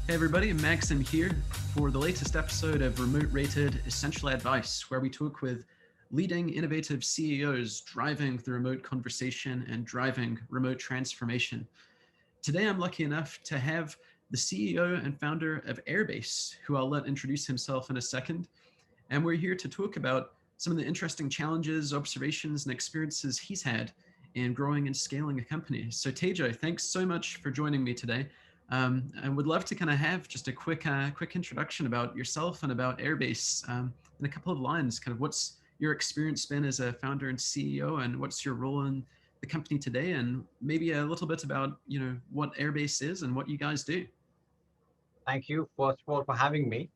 Hey everybody, Maxon here for the latest episode of RemoteRated Essential Advice, where we talk with leading innovative CEOs driving the remote conversation and driving remote transformation. Today I'm lucky enough to have the CEO and founder of Airbase, who I'll let introduce himself in a second. And we're here to talk about some of the interesting challenges, observations, and experiences he's had in growing and scaling a company. So Tejo, thanks so much for joining me today. I would love to kind of have just a quick introduction about yourself and about Airbase in a couple of lines. Kind of what's your experience been as a founder and CEO, and what's your role in the company today, and maybe a little bit about what Airbase is and what you guys do. Thank you, first of all, for having me.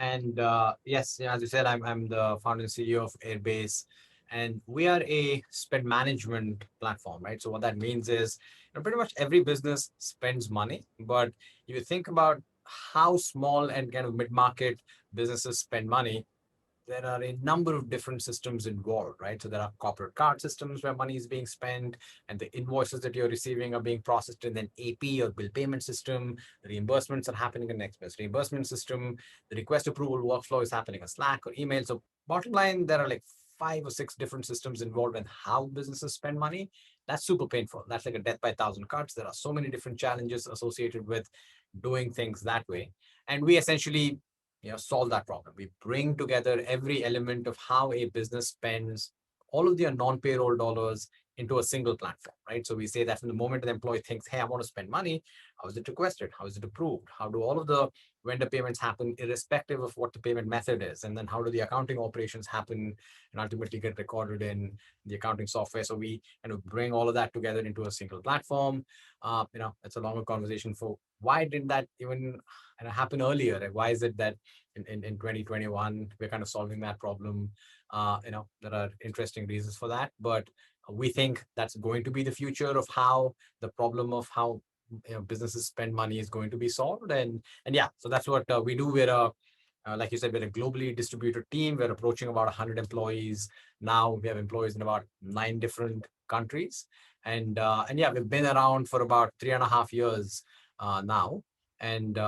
And yes, as you said, I'm the founder and CEO of Airbase, and we are a spend management platform, right? So what that means is, pretty much every business spends money, but if you think about how small and kind of mid-market businesses spend money, there are a number of different systems involved, right? So there are corporate card systems where money is being spent and the invoices that you're receiving are being processed in an AP or bill payment system. The reimbursements are happening in an express reimbursement system. The request approval workflow is happening in Slack or email. So bottom line, there are like 5 or 6 different systems involved in how businesses spend money. That's super painful. That's like a death by 1,000 cuts. There are so many different challenges associated with doing things that way. And we essentially solve that problem. We bring together every element of how a business spends all of their non-payroll dollars into a single platform, right? So we say that from the moment an employee thinks, hey, I want to spend money, how is it requested? How is it approved? How do all of the vendor payments happen irrespective of what the payment method is? And then how do the accounting operations happen and ultimately get recorded in the accounting software? So we kind of bring all of that together into a single platform. It's a longer conversation for why did that even happen earlier? Like, why is it that in 2021 we're kind of solving that problem? There are interesting reasons for that, but we think that's going to be the future of how the problem of how businesses spend money is going to be solved. And yeah, so that's what we do. We're a like you said, we're a globally distributed team. We're approaching about 100 employees now. We have employees in about 9 different countries, and yeah, we've been around for about 3.5 years now. And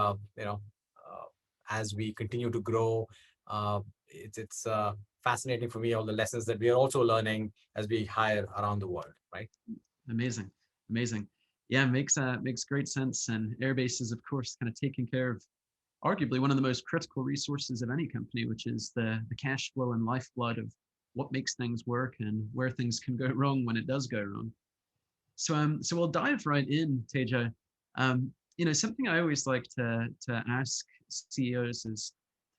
as we continue to grow, it's fascinating for me all the lessons that we are also learning as we hire around the world, right? Amazing, amazing. Yeah, makes great sense. And Airbase is, of course, kind of taking care of arguably one of the most critical resources of any company, which is the cash flow and lifeblood of what makes things work and where things can go wrong when it does go wrong. So we'll dive right in, Teja. Something I always like to ask CEOs is,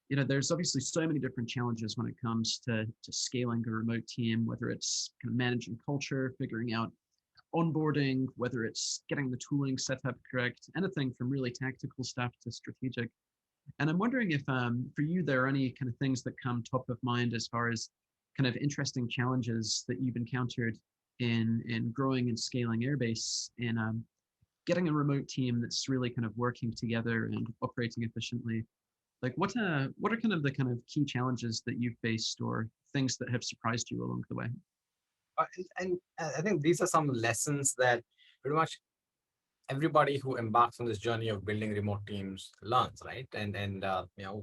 there's obviously so many different challenges when it comes to scaling a remote team, whether it's kind of managing culture, figuring out onboarding, whether it's getting the tooling set up correct, anything from really tactical stuff to strategic. And I'm wondering if for you, there are any kind of things that come top of mind as far as kind of interesting challenges that you've encountered in growing and scaling Airbase and getting a remote team that's really kind of working together and operating efficiently. Like what are kind of the kind of key challenges that you've faced or things that have surprised you along the way? And I think these are some lessons that pretty much everybody who embarks on this journey of building remote teams learns, right? And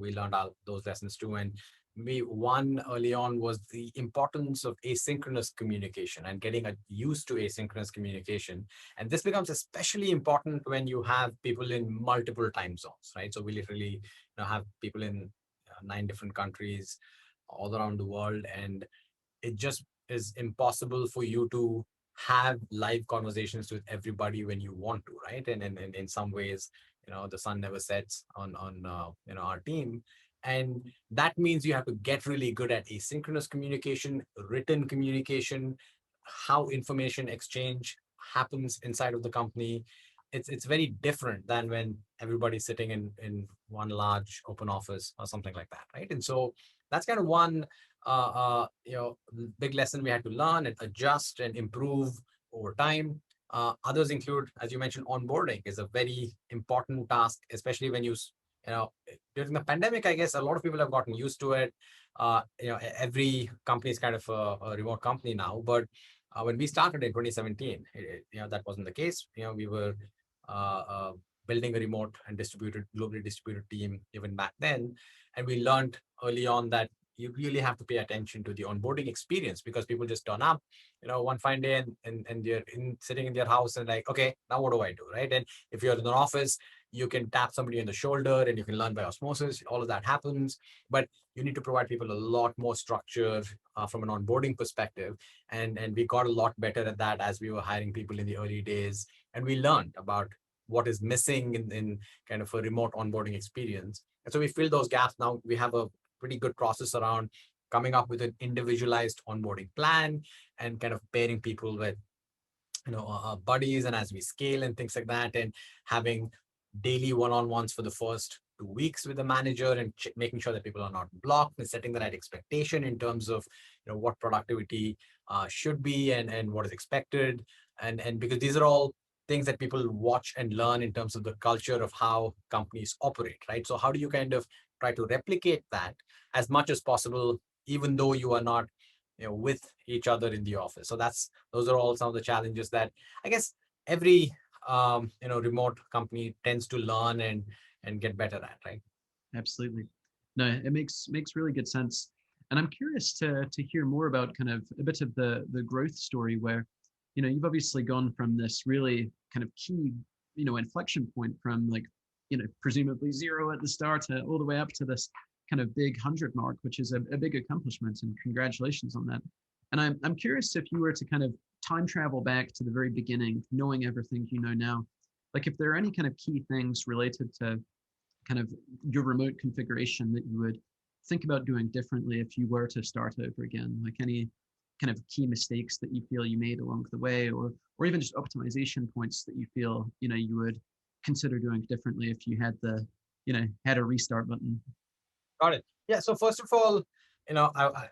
we learned all those lessons too. And we one early on was the importance of asynchronous communication and getting used to asynchronous communication. And this becomes especially important when you have people in multiple time zones, right? So we literally have people in 9 different countries all around the world, and it just is impossible for you to have live conversations with everybody when you want to, right? And in some ways, the sun never sets on our team. And that means you have to get really good at asynchronous communication, written communication, how information exchange happens inside of the company. It's very different than when everybody's sitting in one large open office or something like that, right? And so that's kind of one big lesson we had to learn and adjust and improve over time. Others include, as you mentioned, onboarding is a very important task, especially when during the pandemic. I guess a lot of people have gotten used to it. Every company is kind of a remote company now, but when we started in 2017, that wasn't the case. We were uh, uh, building a remote and distributed, globally distributed team even back then. And we learned early on that you really have to pay attention to the onboarding experience, because people just turn up, one fine day, and they're sitting in their house and like, okay, now what do I do, right? And if you're in an office, you can tap somebody on the shoulder and you can learn by osmosis. All of that happens, but you need to provide people a lot more structure from an onboarding perspective. And we got a lot better at that as we were hiring people in the early days, and we learned about what is missing in kind of a remote onboarding experience. And so we filled those gaps. Now we have a pretty good process around coming up with an individualized onboarding plan and kind of pairing people with buddies, and as we scale and things like that, and having daily one-on-ones for the first 2 weeks with the manager, and making sure that people are not blocked, and setting the right expectation in terms of what productivity should be, and what is expected, and because these are all things that people watch and learn in terms of the culture of how companies operate, right? So how do you kind of try to replicate that as much as possible, even though you are not with each other in the office? So those are all some of the challenges that I guess every remote company tends to learn and get better at, right? Absolutely. No, it makes really good sense. And I'm curious to hear more about kind of a bit of the growth story where, you've obviously gone from this really kind of key, inflection point from like, presumably zero at the start all the way up to this kind of big 100 mark, which is a big accomplishment, and congratulations on that. And I'm curious if you were to kind of time travel back to the very beginning, knowing everything you know now, like if there are any kind of key things related to kind of your remote configuration that you would think about doing differently if you were to start over again, like any kind of key mistakes that you feel you made along the way, or even just optimization points that you feel you would consider doing differently if you had had a restart button. Got it. Yeah. So first of all,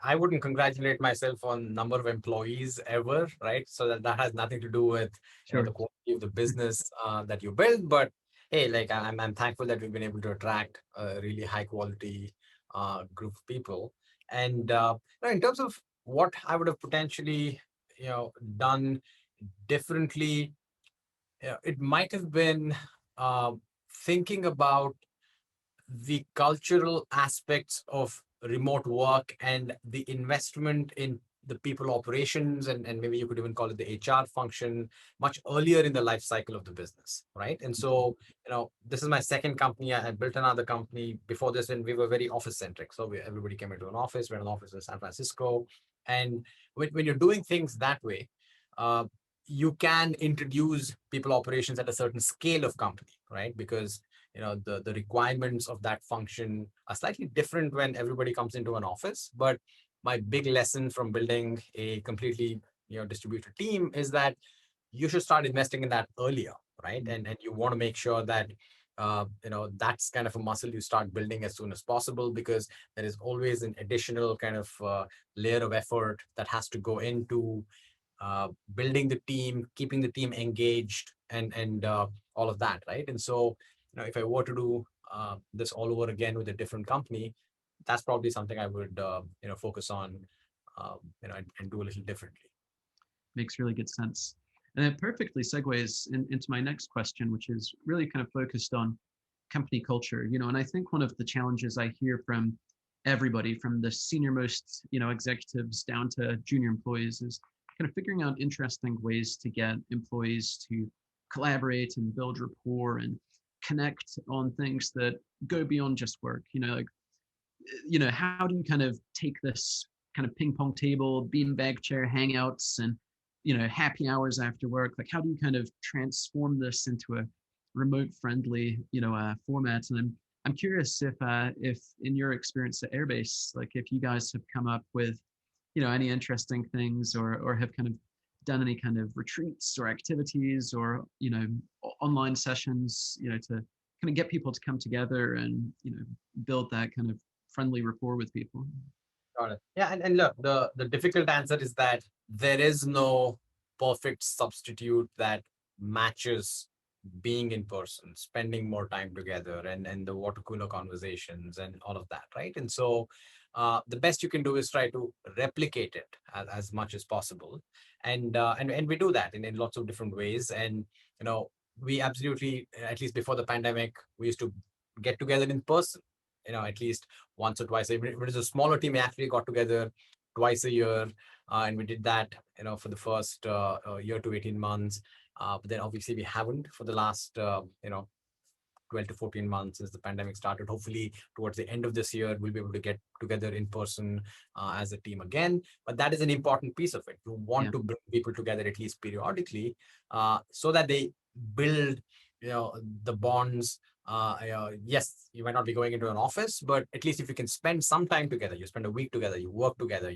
I wouldn't congratulate myself on number of employees ever, right? So that has nothing to do with the Sure. quality of the business that you build. But hey, like I'm thankful that we've been able to attract a really high quality group of people. And in terms of what I would have potentially done differently, it might have been uh, thinking about the cultural aspects of remote work and the investment in the people operations, and maybe you could even call it the HR function, much earlier in the life cycle of the business, right? And so, this is my second company. I built another company before this, and we were very office centric. So everybody came into an office. We had an office in San Francisco. And when you're doing things that way, uh, you can introduce people operations at a certain scale of company, right? Because the requirements of that function are slightly different when everybody comes into an office. But my big lesson from building a completely distributed team is that you should start investing in that earlier, right? And you want to make sure that that's kind of a muscle you start building as soon as possible, because there is always an additional kind of layer of effort that has to go into building the team, keeping the team engaged, and all of that, right? And so, if I were to do this all over again with a different company, that's probably something I would focus on, and do a little differently. Makes really good sense. And it perfectly segues into my next question, which is really kind of focused on company culture. And I think one of the challenges I hear from everybody, from the senior most, executives down to junior employees, is kind of figuring out interesting ways to get employees to collaborate and build rapport and connect on things that go beyond just work. Like, how do you kind of take this kind of ping pong table, beanbag chair hangouts, and happy hours after work? Like, how do you kind of transform this into a remote friendly format? And I'm curious if in your experience at Airbase, like if you guys have come up with any interesting things, or have kind of done any kind of retreats or activities, or online sessions to kind of get people to come together and build that kind of friendly rapport with people. Got it. Yeah, and look, the difficult answer is that there is no perfect substitute that matches being in person, spending more time together, and the water cooler conversations and all of that, right? And so the best you can do is try to replicate it as much as possible. And we do that in lots of different ways. And we absolutely, at least before the pandemic, we used to get together in person, at least once or twice. If it was a smaller team, we actually got together twice a year. And we did that, for the first year to 18 months. But then obviously we haven't for the last, 12 to 14 months since the pandemic started. Hopefully, towards the end of this year, we'll be able to get together in person as a team again. But that is an important piece of it. You want Yeah. to bring people together at least periodically, so that they build, the bonds. Yes, you might not be going into an office, but at least if you can spend some time together, you spend a week together, you work together,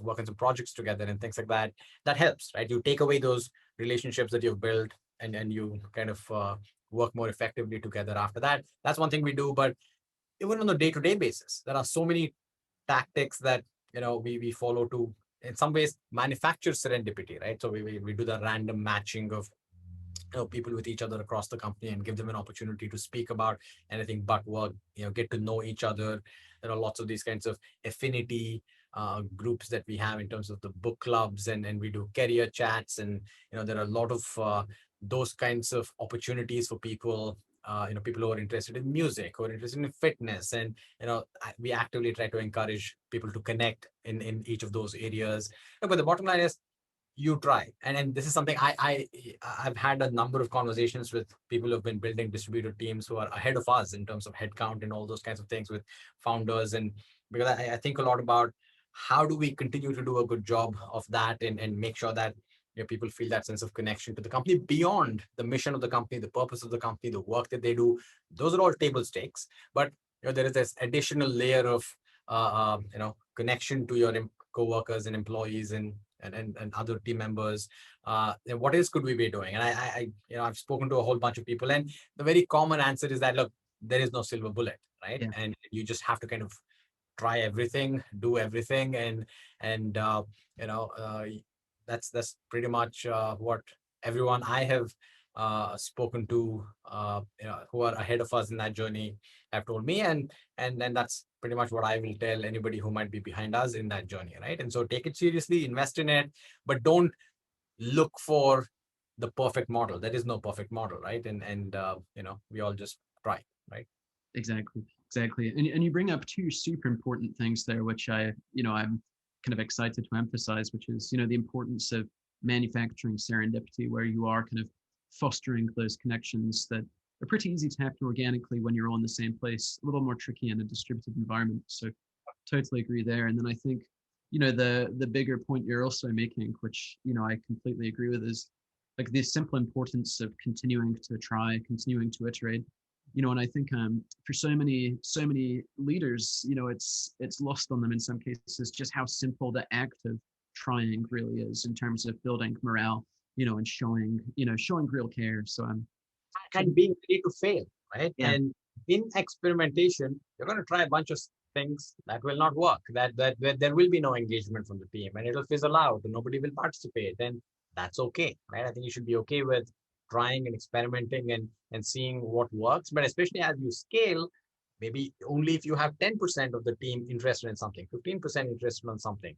work on some projects together and things like that. That helps, right? You take away those relationships that you've built, and you kind of work more effectively together after that. That's one thing we do. But even on a day-to-day basis, there are so many tactics that we follow to, in some ways, manufacture serendipity, right? So we do the random matching of people with each other across the company and give them an opportunity to speak about anything but work, get to know each other. There are lots of these kinds of affinity groups that we have in terms of the book clubs, and we do career chats, and there are a lot of those kinds of opportunities for people, people who are interested in music, who are interested in fitness, and we actively try to encourage people to connect in each of those areas. But the bottom line is, you try. And this is something I've had a number of conversations with people who have been building distributed teams who are ahead of us in terms of headcount and all those kinds of things with founders. And because I think a lot about how do we continue to do a good job of that, and make sure that people feel that sense of connection to the company beyond the mission of the company, the purpose of the company, the work that they do. Those are all table stakes. But there is this additional layer of connection to your co-workers and employees and other team members. And what else could we be doing? And I've spoken to a whole bunch of people, and the very common answer is that, look, there is no silver bullet, right? Yeah. And you just have to kind of try everything, do everything, and that's pretty much what everyone I have spoken to, who are ahead of us in that journey, have told me, and then that's pretty much what I will tell anybody who might be behind us in that journey, right? And so take it seriously, invest in it, but don't look for the perfect model. There is no perfect model, right? And we all just try, right? Exactly. Exactly. And you bring up two super important things there, which I'm kind of excited to emphasize, which is, the importance of manufacturing serendipity, where you are kind of fostering those connections that are pretty easy to happen organically when you're all in the same place, a little more tricky in a distributed environment. So totally agree there. And then I think, the bigger point you're also making, which, I completely agree with, is like the simple importance of continuing to try, continuing to iterate. And I think for so many leaders, it's lost on them in some cases just how simple the act of trying really is in terms of building morale, and showing real care. So And being ready to fail, right? yeah, And in experimentation, you're going to try a bunch of things that will not work. That there will be no engagement from the team, and it'll fizzle out, and nobody will participate, and that's okay, right? I think you should be okay with trying and experimenting and seeing what works. But especially as you scale, maybe only if you have 10% of the team interested in something, 15% interested on something,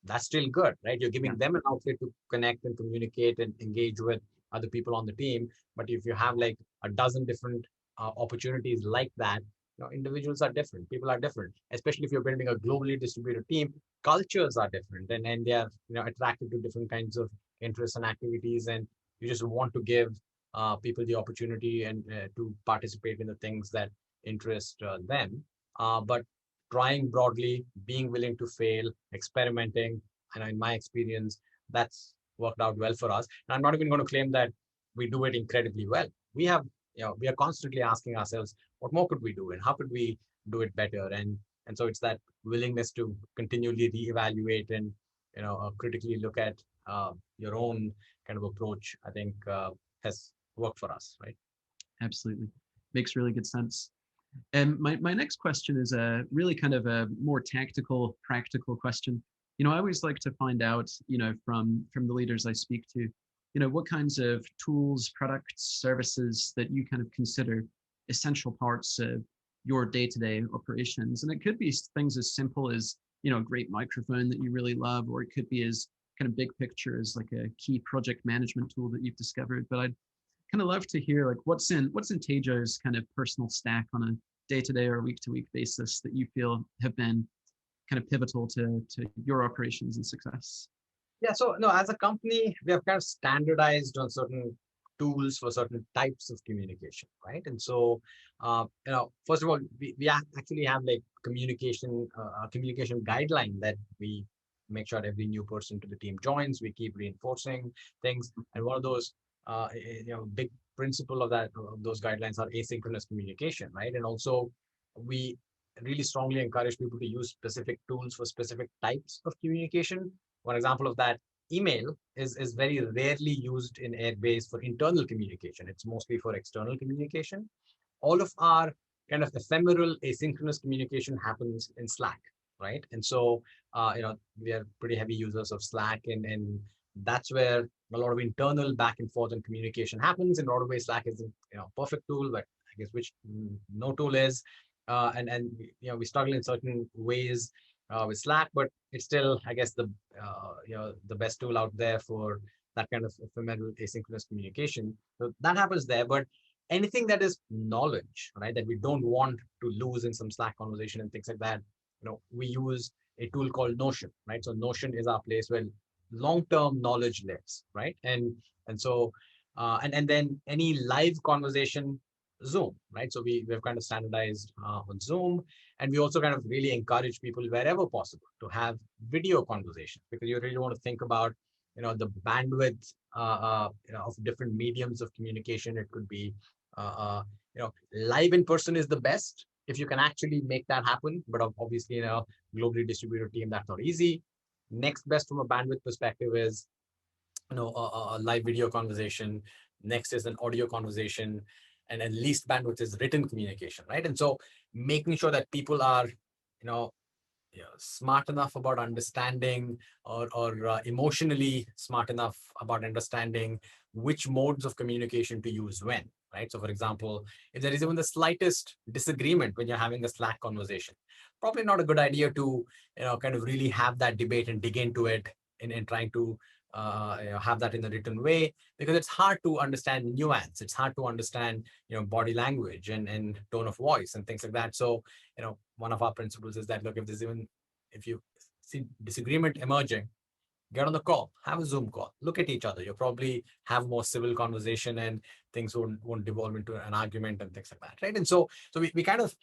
that's still good, right? You're yeah, giving them an outlet to connect and communicate and engage with other people on the team. But if you have like a dozen different opportunities like that, individuals are different, people are different, especially if you're building a globally distributed team. Cultures are different, and they are attracted to different kinds of interests and activities, and you just want to give people the opportunity and to participate in the things that interest them. But trying broadly, being willing to fail, experimenting, and in my experience, that's worked out well for us. And I'm not even going to claim that we do it incredibly well. We are constantly asking ourselves, what more could we do, and how could we do it better? And so it's that willingness to continually reevaluate and critically look at your own kind of approach. I think has worked for us, right? absolutely. Makes really good sense. And my next question is a really kind of a more tactical, practical question. I always like to find out, from the leaders I speak to, what kinds of tools, products, services that you kind of consider essential parts of your day-to-day operations. And it could be things as simple as, a great microphone that you really love, or it could be as kind of big picture as like a key project management tool that you've discovered. But I'd kind of love to hear like what's in Tejo's kind of personal stack on a day-to-day or week-to-week basis that you feel have been kind of pivotal to your operations and success. Yeah, so no, as a company, we have kind of standardized on certain tools for certain types of communication, right? And so, first of all, we actually have like communication guideline that we make sure every new person to the team joins. We keep reinforcing things, and one of those, big principle of that of those guidelines are asynchronous communication, right? And also, we really strongly encourage people to use specific tools for specific types of communication. One example of that, email is very rarely used in Airbase for internal communication. It's mostly for external communication. All of our kind of ephemeral asynchronous communication happens in Slack, right? And so, we are pretty heavy users of Slack, and that's where a lot of internal back and forth and communication happens. In a lot of ways, Slack is a perfect tool, but I guess which no tool is. And we struggle in certain ways with Slack, but it's still, I guess, the best tool out there for that kind of ephemeral asynchronous communication. So that happens there, but anything that is knowledge, right, that we don't want to lose in some Slack conversation and things like that, we use a tool called Notion, right? So Notion is our place where long-term knowledge lives, right? And so and then any live conversation, Zoom, right? So we've kind of standardized on Zoom, and we also kind of really encourage people wherever possible to have video conversations, because you really want to think about the bandwidth of different mediums of communication. It could be live in person is the best if you can actually make that happen, but obviously in a globally distributed team that's not easy. Next best from a bandwidth perspective is a live video conversation. Next is an audio conversation, and at least bandwidth is written communication, right? And so making sure that people are smart enough about understanding, or emotionally smart enough about understanding which modes of communication to use when, right? So for example, if there is even the slightest disagreement when you're having a Slack conversation, probably not a good idea to kind of really have that debate and dig into it in trying to have that in the written way, because it's hard to understand nuance. It's hard to understand body language and tone of voice and things like that. So one of our principles is that, look, if you see disagreement emerging, get on the call, have a Zoom call, look at each other. You'll probably have more civil conversation, and things won't devolve into an argument and things like that, right? And so we kind of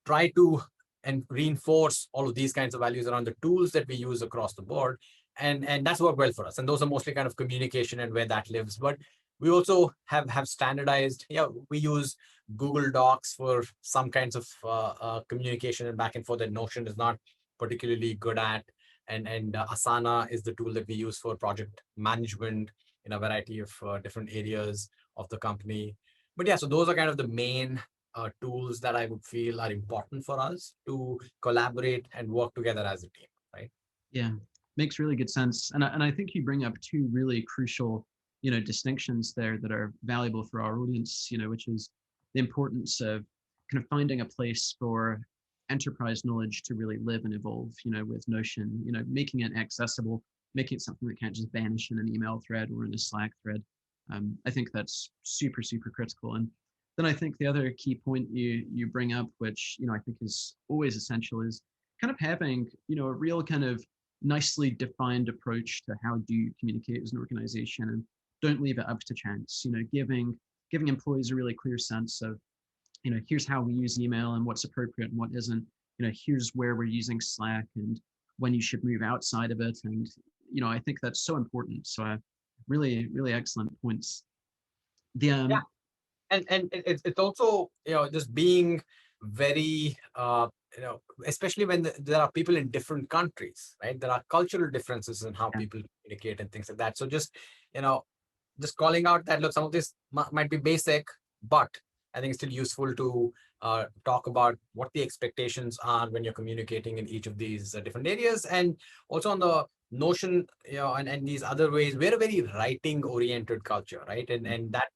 try to and reinforce all of these kinds of values around the tools that we use across the board, and that's worked well for us. And those are mostly kind of communication and where that lives. But we also have standardized. We use Google Docs for some kinds of communication and back and forth that Notion is not particularly good at. And Asana is the tool that we use for project management in a variety of different areas of the company. But yeah, so those are kind of the main tools that I would feel are important for us to collaborate and work together as a team, right? Yeah, makes really good sense. And I think you bring up two really crucial, distinctions there that are valuable for our audience, which is the importance of kind of finding a place for enterprise knowledge to really live and evolve, with Notion, making it accessible, making it something that can't just vanish in an email thread or in a Slack thread. I think that's super, super critical. And then I think the other key point you bring up, which, I think is always essential, is kind of having, a real kind of nicely defined approach to how do you communicate as an organization, and don't leave it up to chance, giving employees a really clear sense of, here's how we use email and what's appropriate and what isn't, here's where we're using Slack and when you should move outside of it. And, I think that's so important. So really, really excellent points. The, Yeah, and it's also just being very especially when there are people in different countries, right? There are cultural differences in how yeah, people communicate and things like that. So you know just calling out that, look, some of this might be basic, but I think it's still useful to talk about what the expectations are when you're communicating in each of these different areas. And also on the Notion, and these other ways, we're a very writing oriented culture, right? And that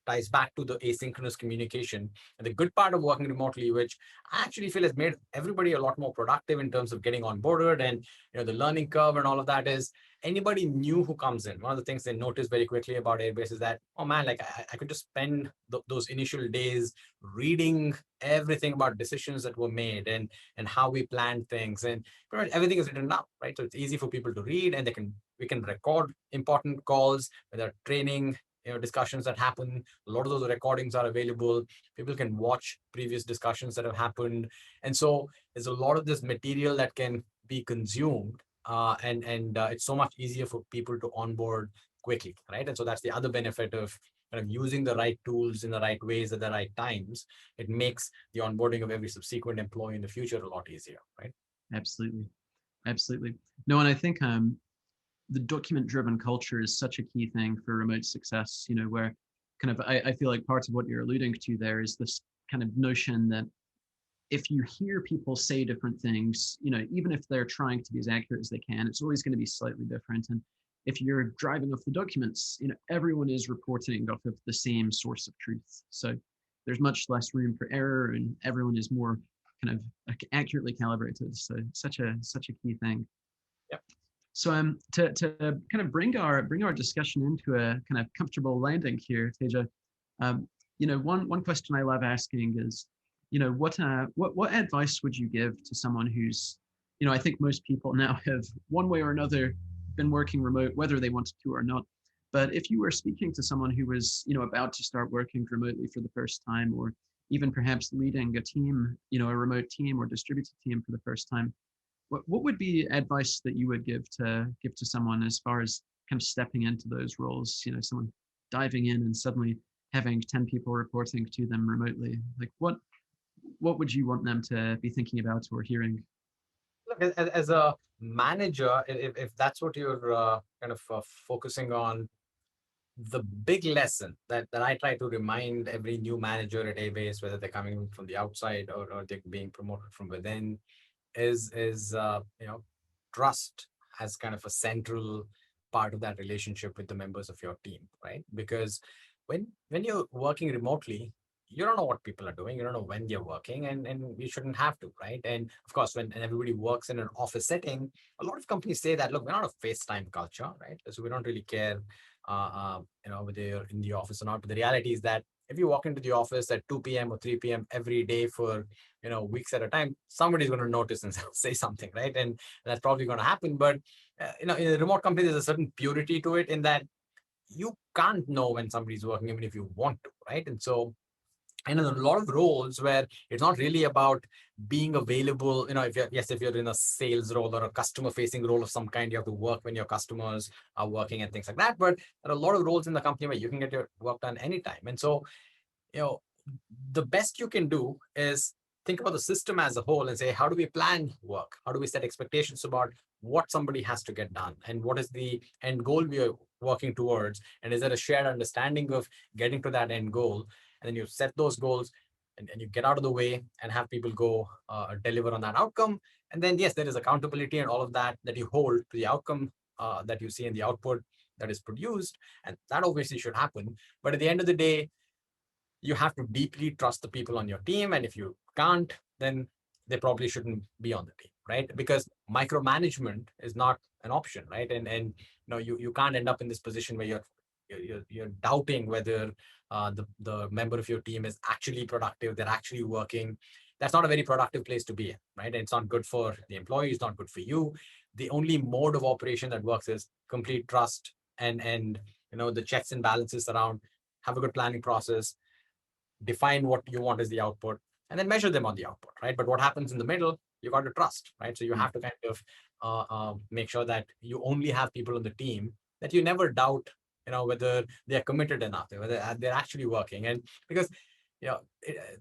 ties back to the asynchronous communication. And the good part of working remotely, which I actually feel has made everybody a lot more productive in terms of getting onboarded and the learning curve and all of that, is anybody new who comes in, one of the things they notice very quickly about Airbase is that, oh man, like I could just spend those initial days reading everything about decisions that were made and how we planned things, and pretty much everything is written down, right? So it's easy for people to read, and we can record important calls, whether training, discussions that happen. A lot of those recordings are available. People can watch previous discussions that have happened, and so there's a lot of this material that can be consumed, and it's so much easier for people to onboard quickly, right? And so that's the other benefit of kind of using the right tools in the right ways at the right times. It makes the onboarding of every subsequent employee in the future a lot easier, right? Absolutely. Absolutely. No, and I think the document-driven culture is such a key thing for remote success, where kind of I feel like part of what you're alluding to there is this kind of notion that if you hear people say different things, even if they're trying to be as accurate as they can, it's always going to be slightly different. And if you're driving off the documents, everyone is reporting off of the same source of truth. So there's much less room for error, and everyone is more kind of accurately calibrated. So such a key thing. Yep. So to kind of bring our discussion into a kind of comfortable landing here, Thejo, one question I love asking is, what advice would you give to someone who's, I think most people now have one way or another been working remote, whether they wanted to or not. But if you were speaking to someone who was, about to start working remotely for the first time, or even perhaps leading a team, a remote team or distributed team for the first time, what would be advice that you would give to someone as far as kind of stepping into those roles? Someone diving in and suddenly having 10 people reporting to them remotely. Like what would you want them to be thinking about or hearing? Look, as a manager, if that's what you're kind of focusing on, the big lesson that I try to remind every new manager at Airbase, whether they're coming from the outside or they're being promoted from within, is trust as kind of a central part of that relationship with the members of your team, right? Because when you're working remotely, you don't know what people are doing, you don't know when they're working, and you shouldn't have to, right? And of course, when everybody works in an office setting, a lot of companies say that, look, we're not a FaceTime culture, right? So we don't really care whether you're in the office or not. But the reality is that if you walk into the office at 2 p.m. or 3 p.m. every day for weeks at a time, somebody's going to notice and say something, right? And that's probably going to happen. But in a remote company, there's a certain purity to it, in that you can't know when somebody's working, even if you want to, right? And so, and in a lot of roles where it's not really about being available, if you're in a sales role or a customer facing role of some kind, you have to work when your customers are working and things like that. But there are a lot of roles in the company where you can get your work done anytime. And so, the best you can do is think about the system as a whole and say, how do we plan work? How do we set expectations about what somebody has to get done? And what is the end goal we are working towards? And is there a shared understanding of getting to that end goal? And then you set those goals, and you get out of the way and have people go deliver on that outcome. And then, yes, there is accountability and all of that you hold to the outcome that you see in the output that is produced. And that obviously should happen. But at the end of the day, you have to deeply trust the people on your team. And if you can't, then they probably shouldn't be on the team, right? Because micromanagement is not an option, right? And you can't end up in this position where you're doubting whether the member of your team is actually productive, they're actually working. That's not a very productive place to be in, right? And it's not good for the employee, it's not good for you. The only mode of operation that works is complete trust and the checks and balances around, have a good planning process, define what you want as the output, and then measure them on the output, right? But what happens in the middle, you got to trust, right? So you have to kind of make sure that you only have people on the team that you never doubt, whether they're committed enough, whether they're actually working. And because,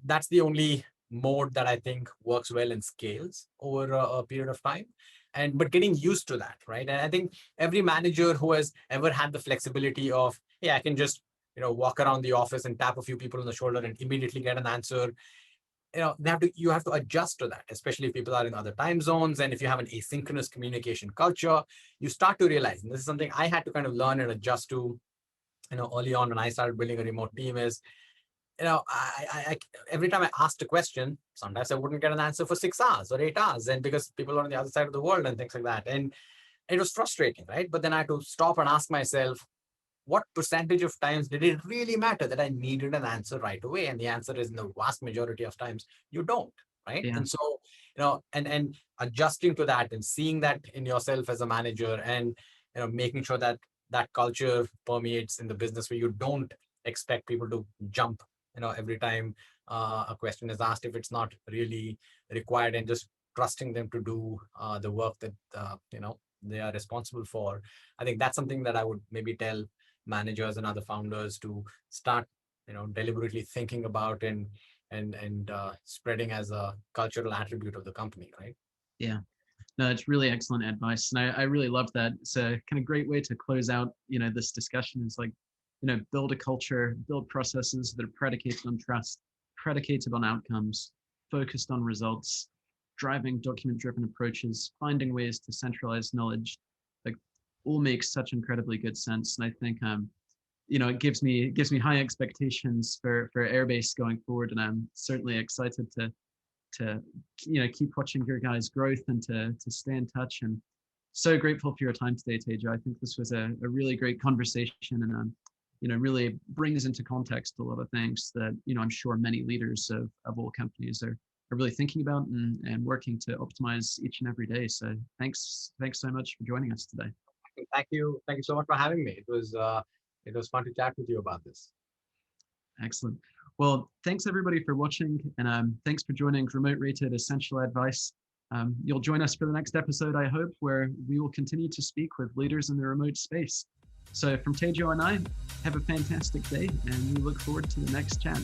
that's the only mode that I think works well and scales over a period of time. But getting used to that, right? And I think every manager who has ever had the flexibility of, hey, I can just walk around the office and tap a few people on the shoulder and immediately get an answer. You have to adjust to that, especially if people are in other time zones. And if you have an asynchronous communication culture, you start to realize, and this is something I had to kind of learn and adjust to early on when I started building a remote team is, every time I asked a question, sometimes I wouldn't get an answer for 6 hours or 8 hours, and because people are on the other side of the world and things like that, and it was frustrating, right? But then I had to stop and ask myself, what percentage of times did it really matter that I needed an answer right away? And the answer is, in the vast majority of times, you don't, right? Yeah. And so, and adjusting to that and seeing that in yourself as a manager, and making sure that that culture permeates in the business, where you don't expect people to jump, every time a question is asked if it's not really required, and just trusting them to do the work that they are responsible for. I think that's something that I would maybe tell managers and other founders to start, deliberately thinking about, and spreading as a cultural attribute of the company, right? Yeah. No, it's really excellent advice. And I really love that. It's a kind of great way to close out, this discussion. Is like, build a culture, build processes that are predicated on trust, predicated on outcomes, focused on results, driving document-driven approaches, finding ways to centralize knowledge, like all makes such incredibly good sense. And I think it gives me high expectations for Airbase going forward. And I'm certainly excited to keep watching your guys' growth and to stay in touch. And so grateful for your time today, Tejo. I think this was a really great conversation, and really brings into context a lot of things that I'm sure many leaders of all companies are really thinking about and working to optimize each and every day. So thanks so much for joining us today. Thank you so much for having me. It was fun to chat with you about this. Excellent. Well, thanks everybody for watching, and thanks for joining RemoteRated Essential Advice. You'll join us for the next episode, I hope, where we will continue to speak with leaders in the remote space. So from Tejo and I, have a fantastic day, and we look forward to the next chat.